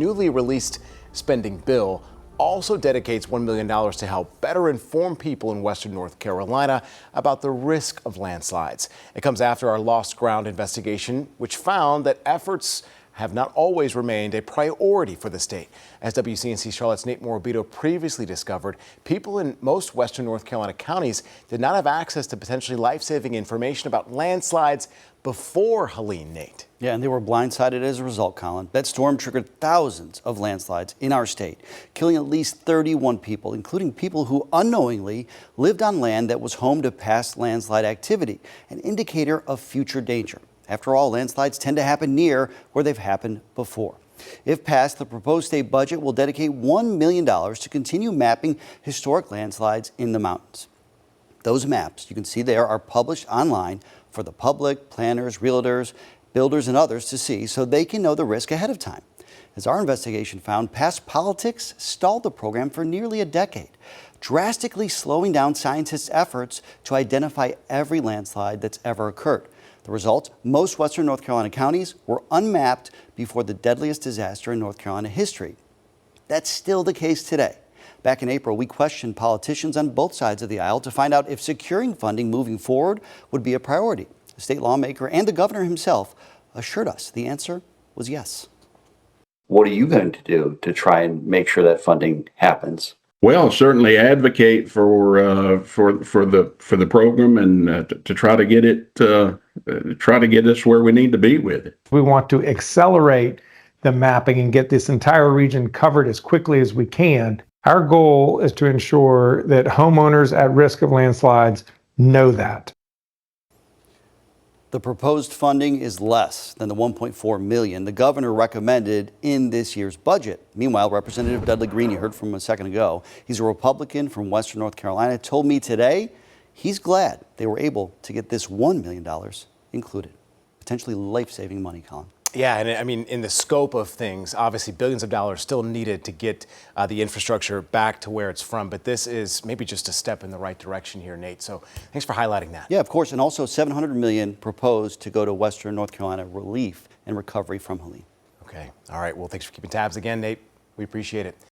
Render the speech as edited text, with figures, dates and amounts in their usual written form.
Newly released spending bill also dedicates $1 million to help better inform people in Western North Carolina about the risk of landslides. It comes after our lost ground investigation, which found that efforts have not always remained a priority for the state. As WCNC Charlotte's Nate Morabito previously discovered, people in most Western North Carolina counties did not have access to potentially life-saving information about landslides before Helene, Nate. Yeah, and they were blindsided as a result, Colin. That storm triggered thousands of landslides in our state, killing at least 31 people, including people who unknowingly lived on land that was home to past landslide activity, an indicator of future danger. After all, landslides tend to happen near where they've happened before. If passed, the proposed state budget will dedicate $1 million to continue mapping historic landslides in the mountains. Those maps, you can see there, are published online for the public, planners, realtors, builders, and others to see so they can know the risk ahead of time. As our investigation found, past politics stalled the program for nearly a decade, drastically slowing down scientists' efforts to identify every landslide that's ever occurred. The result, most Western North Carolina counties were unmapped before the deadliest disaster in North Carolina history. That's still the case today. Back in April, we questioned politicians on both sides of the aisle to find out if securing funding moving forward would be a priority. The state lawmaker and the governor himself assured us the answer was yes. What are you going to do to try and make sure that funding happens? Well, certainly advocate for the program and to try to get it try to get us where we need to be with it. We want to accelerate the mapping and get this entire region covered as quickly as we can. Our goal is to ensure that homeowners at risk of landslides know that. The proposed funding is less than the $1.4 million the governor recommended in this year's budget. Meanwhile, Representative Dudley Green, you heard from a second ago, he's a Republican from Western North Carolina, told me today he's glad they were able to get this $1 million included. Potentially life-saving money, Colin. Yeah, and I mean, in the scope of things, obviously billions of dollars still needed to get the infrastructure back to where it's from. But this is maybe just a step in the right direction here, Nate. So thanks for highlighting that. Yeah, of course. And also $700 million proposed to go to Western North Carolina relief and recovery from Helene. Okay. All right. Well, thanks for keeping tabs again, Nate. We appreciate it.